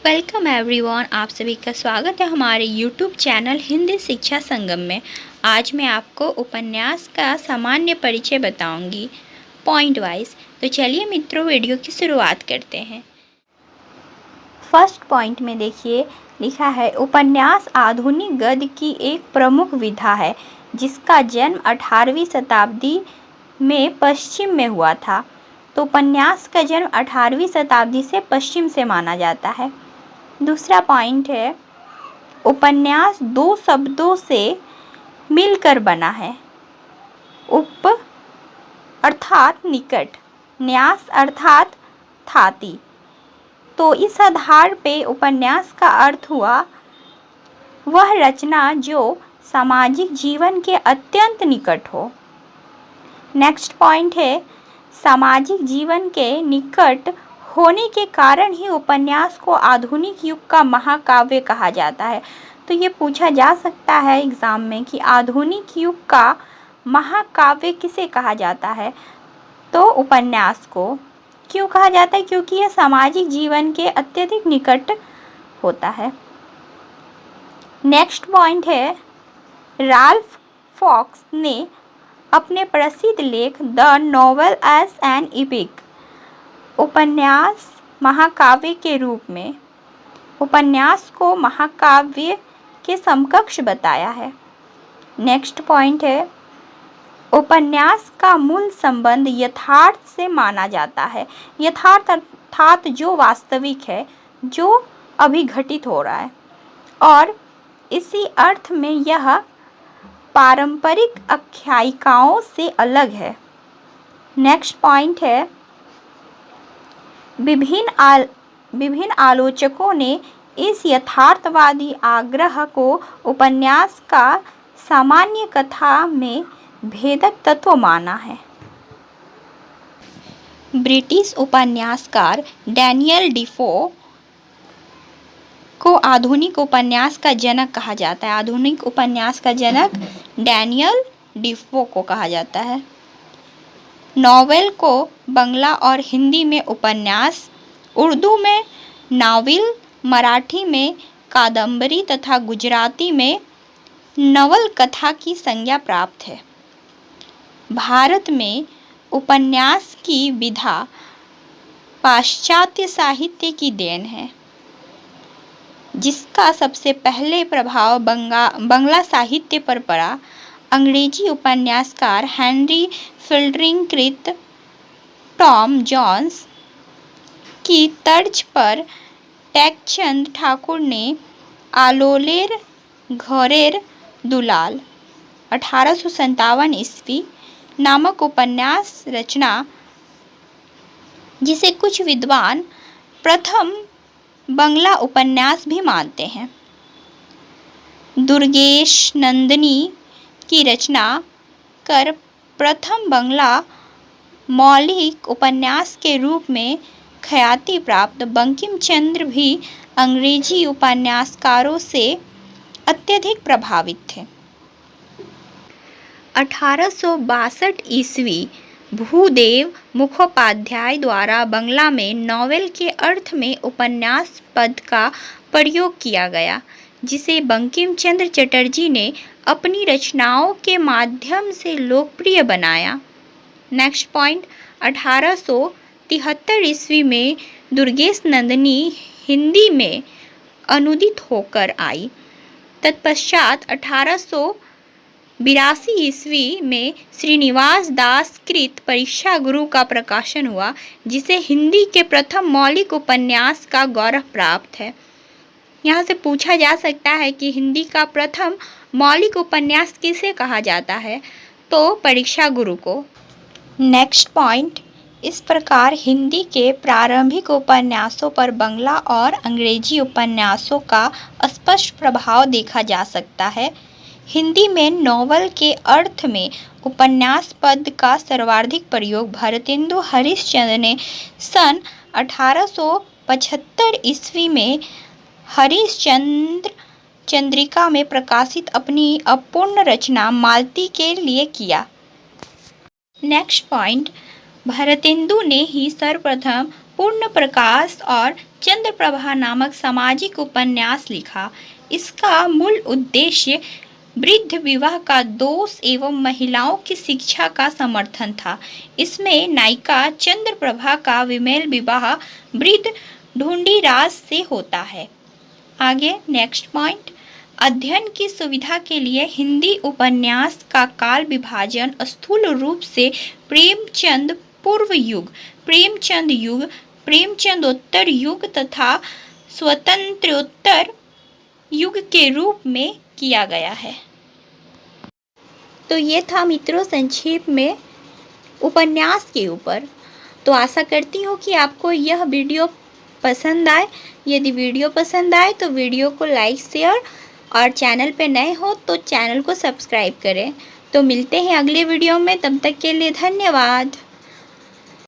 Welcome everyone, आप सभी का स्वागत है हमारे यूट्यूब चैनल हिंदी शिक्षा संगम में। आज मैं आपको उपन्यास का सामान्य परिचय बताऊंगी पॉइंट वाइज। तो चलिए मित्रों, वीडियो की शुरुआत करते हैं। फर्स्ट पॉइंट में देखिए, लिखा है उपन्यास आधुनिक गद्य की एक प्रमुख विधा है जिसका जन्म 18वीं शताब्दी में पश्चिम में हुआ था। तो उपन्यास का जन्म 18वीं शताब्दी से पश्चिम से माना जाता है। दूसरा पॉइंट है, उपन्यास दो शब्दों से मिलकर बना है। उप अर्थात निकट, न्यास अर्थात थाती। तो इस आधार पे उपन्यास का अर्थ हुआ वह रचना जो सामाजिक जीवन के अत्यंत निकट हो। नेक्स्ट पॉइंट है, सामाजिक जीवन के निकट होने के कारण ही उपन्यास को आधुनिक युग का महाकाव्य कहा जाता है। तो ये पूछा जा सकता है एग्जाम में कि आधुनिक युग का महाकाव्य किसे कहा जाता है। तो उपन्यास को क्यों कहा जाता है? क्योंकि यह सामाजिक जीवन के अत्यधिक निकट होता है। नेक्स्ट पॉइंट है, राल्फ फॉक्स ने अपने प्रसिद्ध लेख the novel as an epic, उपन्यास महाकाव्य के रूप में उपन्यास को महाकाव्य के समकक्ष बताया है। नेक्स्ट पॉइंट है, उपन्यास का मूल संबंध यथार्थ से माना जाता है। यथार्थ अर्थात जो वास्तविक है, जो अभी घटित हो रहा है, और इसी अर्थ में यह पारंपरिक आख्यायिकाओं से अलग है। नेक्स्ट पॉइंट है, विभिन्न आलोचकों ने इस यथार्थवादी आग्रह को उपन्यास का सामान्य कथा में भेदक तत्व माना है। ब्रिटिश उपन्यासकार डैनियल डिफो को आधुनिक उपन्यास का जनक कहा जाता है। आधुनिक उपन्यास का जनक डैनियल डिफो को कहा जाता है। नॉवेल को बंगला और हिंदी में उपन्यास, उर्दू में नावल, मराठी में कादम्बरी तथा गुजराती में नवल कथा की संज्ञा प्राप्त है। भारत में उपन्यास की विधा पाश्चात्य साहित्य की देन है, जिसका सबसे पहले प्रभाव बंगला साहित्य पर पड़ा। अंग्रेजी उपन्यासकार हेनरी फिल्डरिंग कृत टॉम जोन्स की तर्ज पर टेकचंद ठाकुर ने आलोलेर घरेर दुलाल 1857 ईस्वी नामक उपन्यास रचना, जिसे कुछ विद्वान प्रथम बंगला उपन्यास भी मानते हैं। दुर्गेश नंदिनी की रचना कर प्रथम बंगला मौलिक उपन्यास के रूप में ख्याति प्राप्त बंकिम चंद्र भी अंग्रेजी उपन्यासकारों से अत्यधिक प्रभावित थे। 1862 ईस्वी भूदेव मुखोपाध्याय द्वारा बंगला में नॉवेल के अर्थ में उपन्यास पद का प्रयोग किया गया, जिसे बंकिम चंद्र चटर्जी ने अपनी रचनाओं के माध्यम से लोकप्रिय बनाया। नेक्स्ट पॉइंट, 1873 ईस्वी में दुर्गेश नंदिनी हिंदी में अनुदित होकर आई। तत्पश्चात 1882 ईस्वी में श्रीनिवास दास कृत परीक्षा गुरु का प्रकाशन हुआ, जिसे हिंदी के प्रथम मौलिक उपन्यास का गौरव प्राप्त है। यहाँ से पूछा जा सकता है कि हिंदी का प्रथम मौलिक उपन्यास किसे कहा जाता है? तो परीक्षा गुरु को। नेक्स्ट पॉइंट, इस प्रकार हिंदी के प्रारंभिक उपन्यासों पर बंगला और अंग्रेजी उपन्यासों का स्पष्ट प्रभाव देखा जा सकता है। हिंदी में नॉवल के अर्थ में उपन्यास पद का सर्वाधिक प्रयोग भारतेंदु हरिश्चंद्र ने सन 1875 ईस्वी में हरिश्चंद्र चंद्रिका में प्रकाशित अपनी अपूर्ण रचना मालती के लिए किया। नेक्स्ट पॉइंट, भारतेंदु ने ही सर्वप्रथम पूर्ण प्रकाश और चंद्रप्रभा नामक सामाजिक उपन्यास लिखा। इसका मूल उद्देश्य वृद्ध विवाह का दोष एवं महिलाओं की शिक्षा का समर्थन था। इसमें नायिका चंद्रप्रभा का विमेल विवाह वृद्ध ढूंढीराज से होता है। आगे नेक्स्ट पॉइंट, अध्ययन की सुविधा के लिए हिंदी उपन्यास का काल विभाजन स्थूल रूप से प्रेमचंद पूर्व युग, प्रेमचंद युग, प्रेमचंदोत्तर युग तथा स्वतंत्रोत्तर युग के रूप में किया गया है। तो ये था मित्रों संक्षेप में उपन्यास के ऊपर। तो आशा करती हूँ कि आपको यह वीडियो पसंद आए। यदि वीडियो पसंद आए तो वीडियो को लाइक, शेयर और चैनल पे नए हो तो चैनल को सब्सक्राइब करें। तो मिलते हैं अगले वीडियो में, तब तक के लिए धन्यवाद।